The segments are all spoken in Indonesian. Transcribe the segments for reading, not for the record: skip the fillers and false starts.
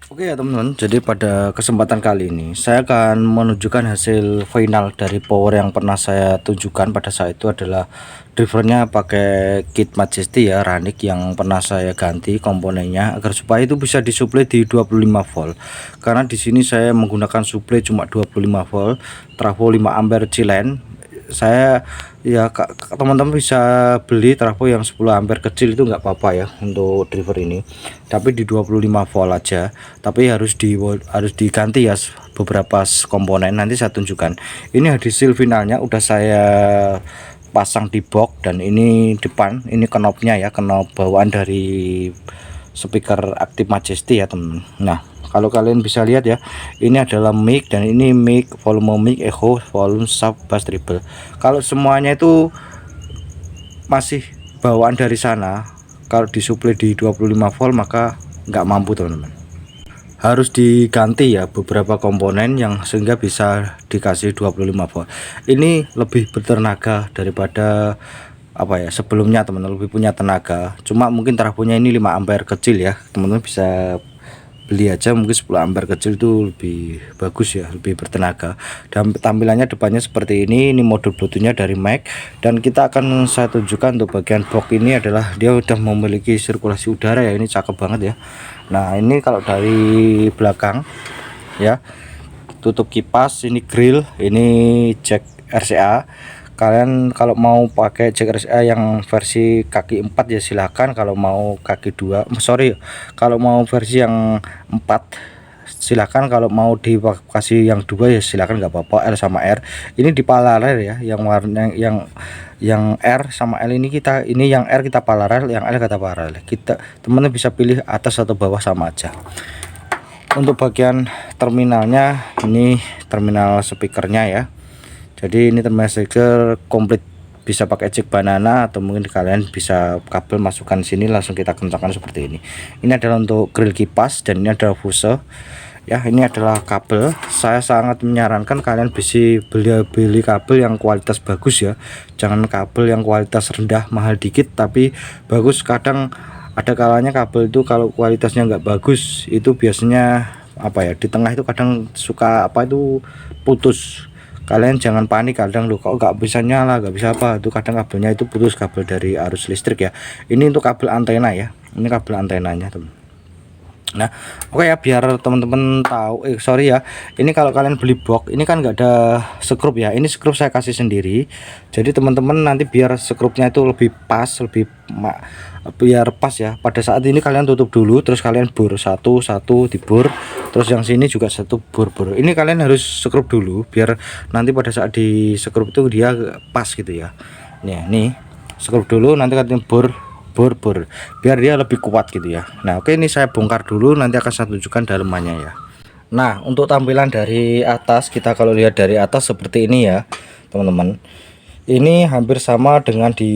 Oke ya teman-teman, jadi pada kesempatan kali ini saya akan menunjukkan hasil final dari power yang pernah saya tunjukkan. Pada saat itu adalah drivernya pakai kit Majesty ya, Ranik, yang pernah saya ganti komponennya agar supaya itu bisa disuplai di 25 volt. Karena di sini saya menggunakan suplai cuma 25 volt, trafo 5 ampere Cilen. Saya ya, teman-teman bisa beli trafo yang 10 ampere kecil, itu nggak apa-apa ya untuk driver ini, tapi di 25 volt aja. Tapi harus diganti ya beberapa komponen, nanti saya tunjukkan. Ini hasil finalnya udah saya pasang di box, dan ini depan, ini knopnya ya, knop bawaan dari speaker Active Majesty ya teman. Nah, kalau kalian bisa lihat ya, ini adalah mic, dan ini mic volume, mic echo, volume, sub, bass, treble. Kalau semuanya itu masih bawaan dari sana, kalau disuplai di 25 volt maka nggak mampu teman-teman. Harus diganti ya beberapa komponen yang sehingga bisa dikasih 25 volt. Ini lebih bertenaga daripada apa ya sebelumnya teman-teman, lebih punya tenaga. Cuma mungkin trafonya ini 5 ampere kecil ya, teman-teman bisa beli aja mungkin 10 ampere kecil, itu lebih bagus ya, lebih bertenaga. Dan tampilannya depannya seperti ini modul bluetoothnya dari Mac. Dan kita akan saya tunjukkan untuk bagian box ini adalah dia udah memiliki sirkulasi udara ya, ini cakep banget ya. Nah, ini kalau dari belakang ya, tutup kipas, ini grill, ini jack RCA. Kalian kalau mau pakai jack RCA yang versi kaki 4 ya silahkan, kalau mau kaki 2 sorry, kalau mau versi yang 4 silahkan, kalau mau dikasih yang 2 ya silahkan, nggak apa-apa. L sama R ini di paralel ya, yang warna yang R sama L ini ini yang R kita paralel, yang L kita paralel. Teman-teman bisa pilih atas atau bawah, sama aja. Untuk bagian terminalnya, ini terminal speakernya ya. Jadi ini terminal speaker komplit, bisa pakai jack banana, atau mungkin kalian bisa kabel masukkan sini langsung kita kencangkan seperti ini. Ini adalah untuk grill kipas, dan ini adalah fuse ya. Ini adalah kabel. Saya sangat menyarankan kalian bisa beli kabel yang kualitas bagus ya, jangan kabel yang kualitas rendah mahal dikit tapi bagus. Kadang ada kalanya kabel itu kalau kualitasnya nggak bagus, itu biasanya apa ya, di tengah itu kadang suka apa itu putus. Kalian jangan panik, kadang lu kok nggak bisa nyala, nggak bisa apa, itu kadang kabelnya itu putus, kabel dari arus listrik ya. Ini untuk kabel antena ya, ini kabel antenanya teman. Nah, oke ya, biar teman-teman tahu, sorry ya, ini kalau kalian beli box ini kan nggak ada skrup ya, ini skrup saya kasih sendiri. Jadi teman-teman nanti biar skrupnya itu lebih pas, biar pas ya. Pada saat ini kalian tutup dulu, terus kalian bor satu dibor, terus yang sini juga satu bor. Ini kalian harus skrup dulu biar nanti pada saat di skrup itu dia pas gitu ya. Nih skrup dulu, nanti kalian bor biar dia lebih kuat gitu ya. Nah, oke, ini saya bongkar dulu, nanti akan saya tunjukkan dalemannya ya. Nah, untuk tampilan dari atas, kita kalau lihat dari atas seperti ini ya teman-teman. Ini hampir sama dengan di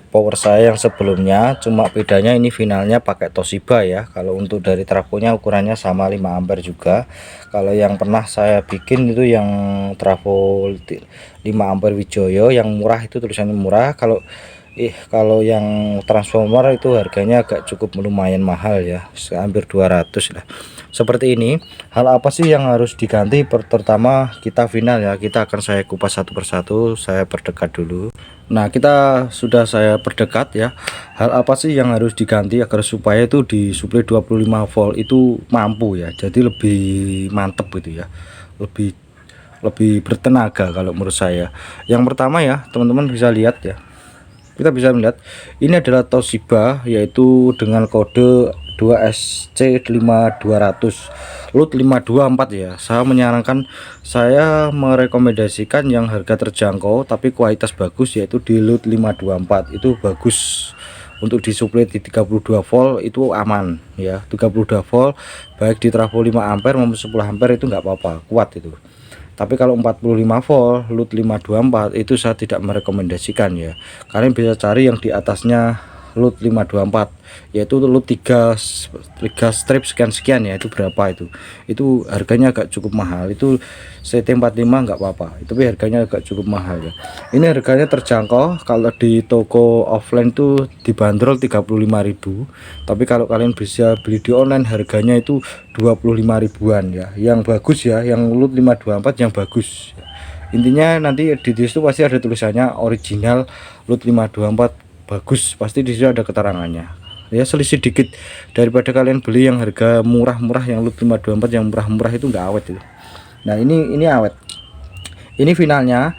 power saya yang sebelumnya, cuma bedanya ini finalnya pakai Toshiba ya. Kalau untuk dari trafonya ukurannya sama 5 ampere juga. Kalau yang pernah saya bikin itu yang trafo 5 ampere Wijoyo yang murah, itu tulisannya murah. Kalau yang transformer itu harganya agak cukup lumayan mahal ya, hampir 200 lah. Seperti ini. Hal apa sih yang harus diganti? Pertama kita final ya, kita akan saya kupas satu persatu. Saya perdekat dulu. Nah, saya perdekat ya. Hal apa sih yang harus diganti agar supaya itu disuplai 25 volt itu mampu ya, jadi lebih mantep gitu ya, lebih lebih bertenaga kalau menurut saya. Yang pertama ya teman-teman bisa lihat ya, kita bisa melihat ini adalah Toshiba, yaitu dengan kode 2SC5200 LUT 524 ya. Saya merekomendasikan yang harga terjangkau tapi kualitas bagus, yaitu di LUT 524. Itu bagus untuk disuplai di 32 volt, itu aman ya. 32 volt baik di trafo 5 ampere maupun 10 ampere itu nggak apa-apa, kuat itu. Tapi kalau 45 volt LUT 524 itu saya tidak merekomendasikan ya. Kalian bisa cari yang di atasnya load 524, yaitu load 3 strip sekian ya, itu berapa itu harganya agak cukup mahal. Itu CT45 nggak apa-apa, tapi harganya agak cukup mahal ya. Ini harganya terjangkau, kalau di toko offline tuh dibanderol 35.000, tapi kalau kalian bisa beli di online harganya itu 25 ribuan ya, yang bagus ya, yang load 524 yang bagus. Intinya nanti di situ pasti ada tulisannya original load 524 bagus, pasti di situ ada keterangannya ya. Selisih dikit daripada kalian beli yang harga murah-murah, yang load 524 yang murah-murah itu nggak awet itu. Nah ini awet. Ini finalnya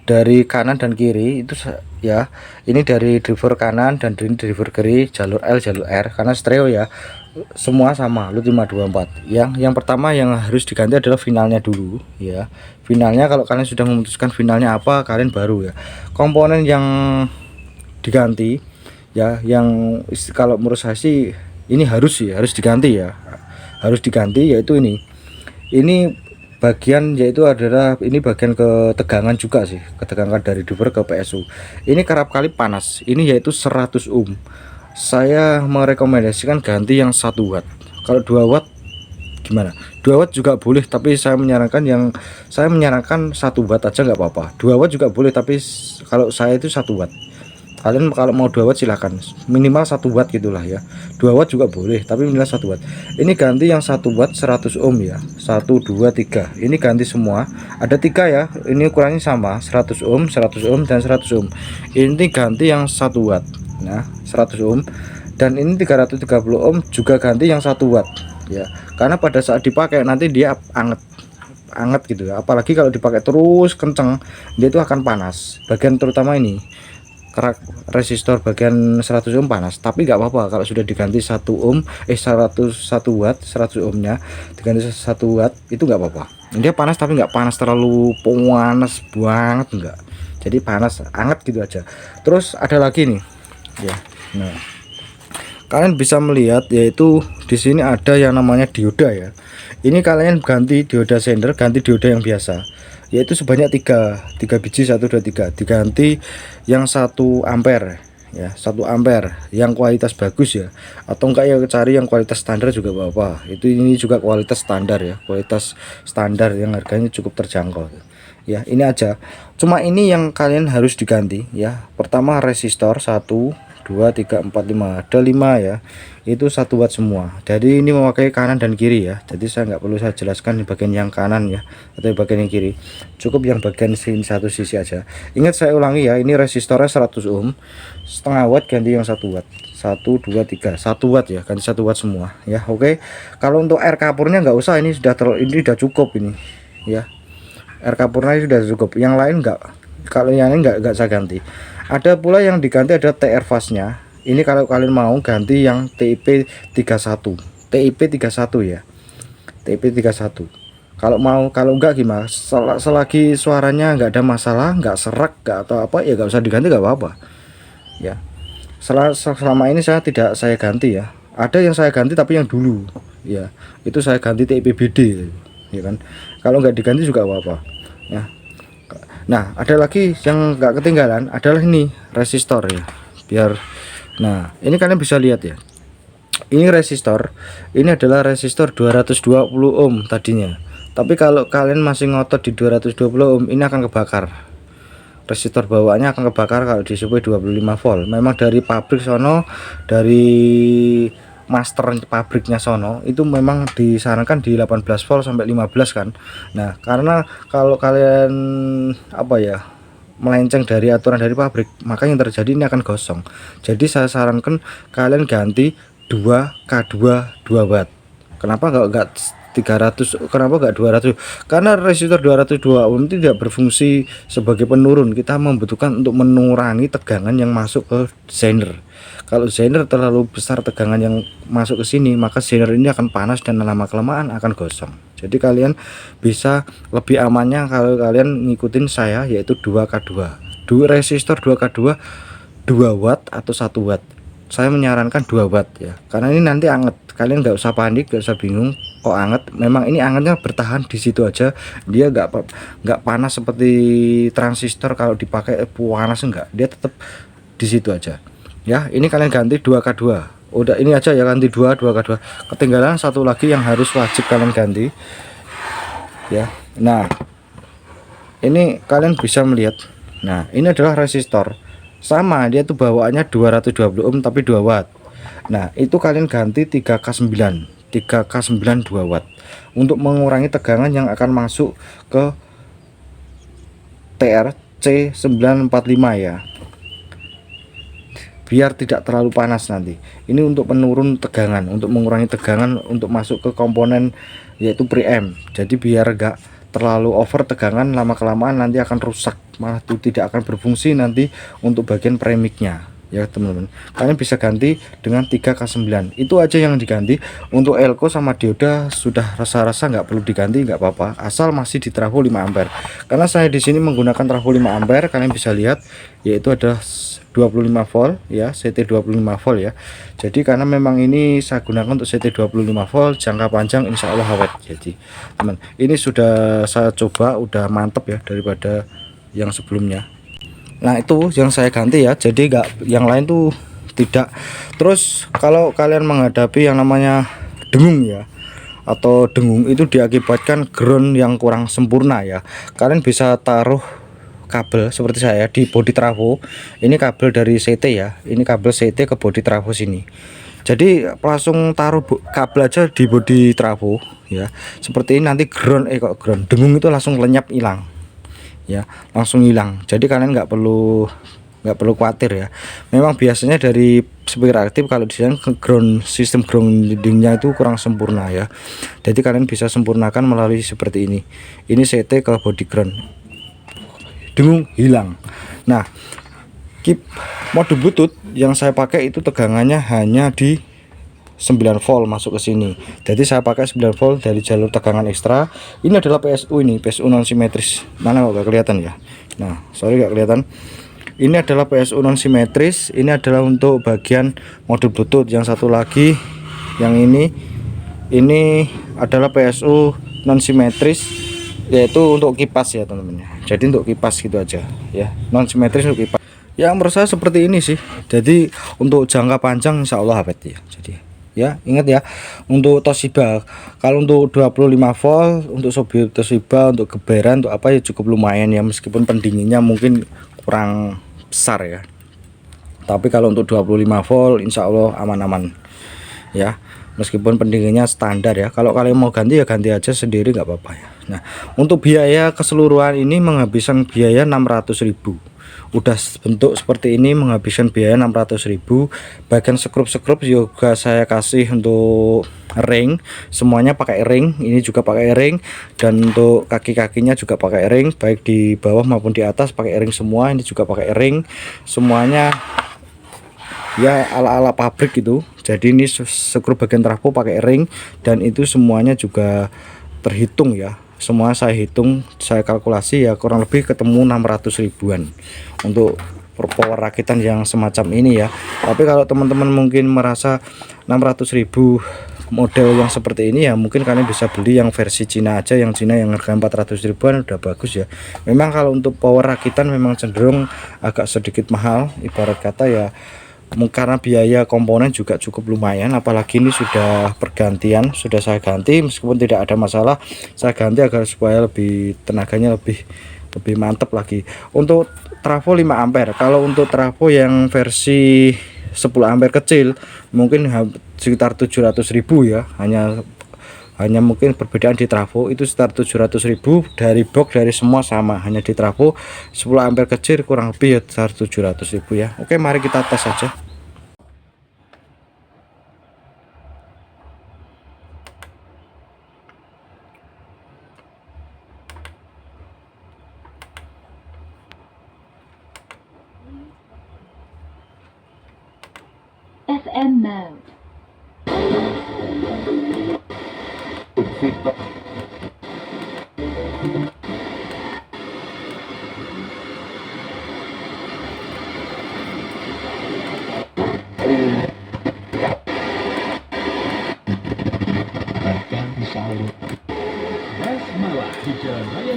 dari kanan dan kiri itu ya, ini dari driver kanan dan dari driver kiri, jalur L jalur R, karena stereo ya, semua sama load 524. Yang pertama yang harus diganti adalah finalnya dulu ya. Finalnya kalau kalian sudah memutuskan finalnya apa, kalian baru ya komponen yang diganti ya. Yang kalau menurut saya sih ini harus diganti ya, harus diganti, yaitu ini bagian, yaitu adalah ini bagian ketegangan juga sih, ketegangan dari driver ke PSU. Ini kerap kali panas, ini yaitu 100 ohm. Saya merekomendasikan ganti yang 1 watt. Kalau 2 watt gimana? 2 watt juga boleh, tapi saya menyarankan 1 watt aja nggak apa-apa. 2 watt juga boleh, tapi kalau saya itu 1 watt. Kalian kalau mau 2 watt silahkan, minimal 1 watt gitulah ya. 2 watt juga boleh, tapi minimal 1 watt. Ini ganti yang 1 watt 100 ohm ya. 1 2 3. Ini ganti semua. Ada 3 ya. Ini ukurannya sama, 100 ohm, 100 ohm dan 100 ohm. Ini ganti yang 1 watt. Nah, 100 ohm, dan ini 330 ohm juga ganti yang 1 watt ya. Karena pada saat dipakai nanti dia anget gitu ya. Apalagi kalau dipakai terus kenceng, dia itu akan panas. Bagian terutama ini kerak resistor bagian 100 ohm panas, tapi nggak apa-apa kalau sudah diganti 1 ohm 101 watt, 100 ohmnya diganti 1 watt, itu nggak apa-apa. Dia panas tapi nggak panas terlalu panas banget, enggak. Jadi panas anget gitu aja. Terus ada lagi nih ya. Nah, kalian bisa melihat yaitu di sini ada yang namanya dioda ya. Ini kalian ganti dioda sender, ganti dioda yang biasa, yaitu sebanyak 3 biji, 1 2 3, diganti yang 1 ampere ya, 1 ampere yang kualitas bagus ya, atau enggak ya cari yang kualitas standar juga apa-apa. Ini juga kualitas standar ya, kualitas standar yang harganya cukup terjangkau ya. Ini aja, cuma ini yang kalian harus diganti ya. Pertama resistor 1 2 3 4 5, ada 5 ya, itu 1 watt semua. Jadi ini memakai kanan dan kiri ya, jadi saya nggak perlu saya jelaskan di bagian yang kanan ya atau di bagian yang kiri, cukup yang bagian sini satu sisi aja. Ingat, saya ulangi ya, ini resistornya 100 ohm, setengah watt ganti yang 1 watt, 1 2 3, 1 watt ya, ganti 1 watt semua ya. Oke, kalau untuk air kapurnya nggak usah, ini sudah cukup ini ya, air kapurnya sudah cukup, yang lain nggak, kalau yang ini nggak saya ganti. Ada pula yang diganti ada TR fast-nya. Ini kalau kalian mau ganti yang TIP 31, TIP 31 ya, TIP 31. Kalau mau, kalau enggak gimana, selagi suaranya nggak ada masalah, nggak serak, nggak atau apa ya, nggak usah diganti, nggak apa-apa ya. Selama ini tidak saya ganti ya. Ada yang saya ganti tapi yang dulu ya, itu saya ganti TIP BD ya kan. Kalau nggak diganti juga apa-apa ya. Nah, ada lagi yang nggak ketinggalan adalah ini resistor ya, biar. Nah, ini kalian bisa lihat ya, ini resistor, ini adalah resistor 220 ohm tadinya, tapi kalau kalian masih ngotot di 220 ohm, ini akan kebakar, resistor bawaannya akan kebakar kalau disuplai 25 volt. Memang dari pabrik sono, dari master pabriknya sono, itu memang disarankan di 18 volt sampai 15 kan. Nah, karena kalau kalian apa ya, melenceng dari aturan dari pabrik, maka yang terjadi ini akan gosong. Jadi saya sarankan kalian ganti 2K2 2 watt. Kenapa enggak 300, kenapa enggak 200? Karena resistor 202 ohm tidak berfungsi sebagai penurun, kita membutuhkan untuk mengurangi tegangan yang masuk ke zener. Kalau zener terlalu besar tegangan yang masuk ke sini, maka zener ini akan panas dan lama kelamaan akan gosong. Jadi kalian bisa lebih amannya kalau kalian ngikutin saya, yaitu 2K2, resistor 2K2 2 watt atau 1 watt. Saya menyarankan 2 watt ya, karena ini nanti anget. Kalian nggak usah panik, nggak usah bingung kok anget. Memang ini angetnya bertahan di situ aja, dia nggak panas seperti transistor. Kalau dipakai panas enggak, dia tetap di situ aja. ya. Ini kalian ganti 2K2, udah ini aja ya, ganti 2K2. Ketinggalan satu lagi yang harus wajib kalian ganti ya. Nah ini kalian bisa melihat, nah ini adalah resistor, sama dia tuh bawaannya 220 ohm tapi 2 watt. Nah itu kalian ganti 3K9 2 watt untuk mengurangi tegangan yang akan masuk ke TRC945 ya, biar tidak terlalu panas nanti. Ini untuk penurun tegangan, untuk mengurangi tegangan untuk masuk ke komponen yaitu preamp. Jadi biar enggak terlalu over tegangan, lama kelamaan nanti akan rusak, malah itu tidak akan berfungsi nanti untuk bagian premiknya ya teman-teman. Kalian bisa ganti dengan 3K9, itu aja yang diganti. Untuk elko sama dioda sudah rasa-rasa nggak perlu diganti, nggak apa-apa, asal masih di trafo 5 ampere. Karena saya di sini menggunakan trafo 5 ampere, kalian bisa lihat yaitu ada 25 volt ya, CT 25 volt ya. Jadi karena memang ini saya gunakan untuk CT 25 volt jangka panjang, insya Allah awet. Jadi teman, ini sudah saya coba, udah mantep ya daripada yang sebelumnya. Nah itu yang saya ganti ya, jadi enggak yang lain tuh tidak. Terus kalau kalian menghadapi yang namanya dengung ya, atau dengung itu diakibatkan ground yang kurang sempurna ya, kalian bisa taruh kabel seperti saya di bodi trafo. Ini kabel dari CT ya, ini kabel CT ke bodi trafo sini. Jadi langsung taruh kabel aja di bodi trafo ya, seperti ini. Nanti ground dengung itu langsung lenyap, hilang ya, langsung hilang. Jadi kalian nggak perlu khawatir ya. Memang biasanya dari speaker aktif kalau di sana sistem groundingnya itu kurang sempurna ya. Jadi kalian bisa sempurnakan melalui seperti ini. Ini CT ke body ground, dengung hilang. Nah mode bluetooth yang saya pakai itu tegangannya hanya di 9 volt masuk ke sini. Jadi saya pakai 9 volt dari jalur tegangan ekstra. Ini adalah PSU, ini PSU non simetris. Mana kok gak kelihatan ya? Nah, sorry gak kelihatan. Ini adalah PSU non simetris. Ini adalah untuk bagian modul Bluetooth. Yang satu lagi yang ini adalah PSU non simetris, yaitu untuk kipas ya teman-teman. Jadi untuk kipas gitu aja ya. Non simetris untuk kipas. Ya menurut saya seperti ini sih. Jadi untuk jangka panjang insya Allah awet ya. Jadi ya ingat ya, untuk Toshiba kalau untuk 25 volt untuk Toshiba, untuk geberan, untuk apa ya cukup lumayan ya, meskipun pendinginnya mungkin kurang besar ya, tapi kalau untuk 25 volt insya Allah aman-aman ya, meskipun pendinginnya standar ya. Kalau kalian mau ganti ya ganti aja sendiri nggak apa-apa ya. Nah untuk biaya keseluruhan ini menghabiskan biaya 600.000. Udah bentuk seperti ini menghabiskan biaya 600.000. Bagian skrup juga saya kasih untuk ring, semuanya pakai ring. Ini juga pakai ring, dan untuk kaki-kakinya juga pakai ring, baik di bawah maupun di atas pakai ring semua. Ini juga pakai ring semuanya ya, ala-ala pabrik itu. Jadi ini skrup bagian trafo pakai ring, dan itu semuanya juga terhitung ya. Semua saya hitung, saya kalkulasi ya, kurang lebih ketemu 600 ribuan untuk power rakitan yang semacam ini ya. Tapi kalau teman-teman mungkin merasa 600.000 model yang seperti ini ya, mungkin kalian bisa beli yang versi Cina aja, yang Cina yang harga 400 ribuan udah bagus ya. Memang kalau untuk power rakitan memang cenderung agak sedikit mahal, ibarat kata ya, karena biaya komponen juga cukup lumayan. Apalagi ini sudah pergantian, sudah saya ganti, meskipun tidak ada masalah, saya ganti agar supaya lebih tenaganya lebih mantap lagi. Untuk trafo 5 ampere, kalau untuk trafo yang versi 10 ampere kecil mungkin sekitar 700.000 ya, hanya mungkin perbedaan di trafo itu sekitar 700.000. dari box dari semua sama, hanya di trafo 10 ampere kecil kurang lebih ya sekitar 700.000 ya. Oke, mari kita tes saja. FM mode. Basmalah di Jalan Raya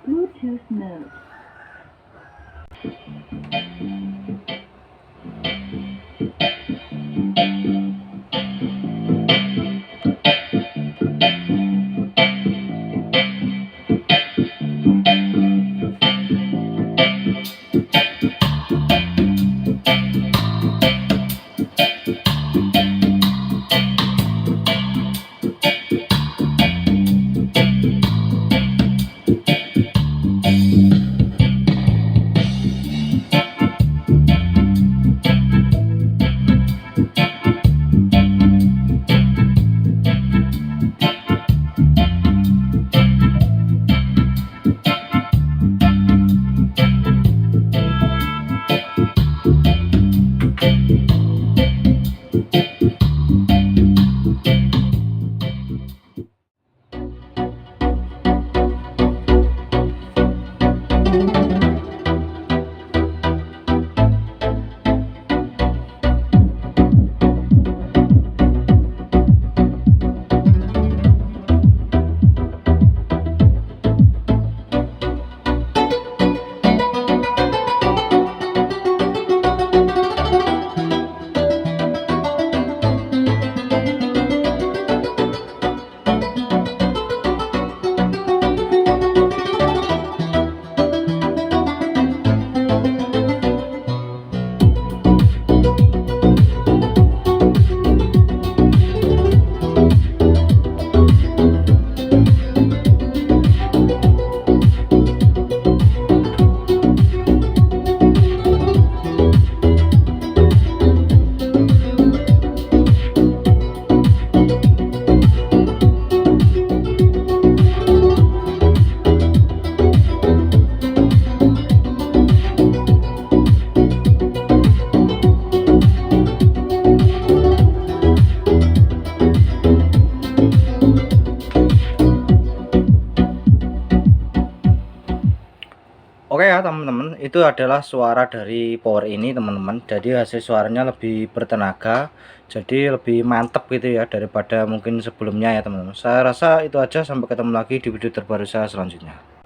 Bluetooth mode. itu adalah suara dari power ini teman-teman. Jadi hasil suaranya lebih bertenaga, jadi lebih mantep gitu ya daripada mungkin sebelumnya ya teman-teman. Saya rasa itu aja, sampai ketemu lagi di video terbaru saya selanjutnya.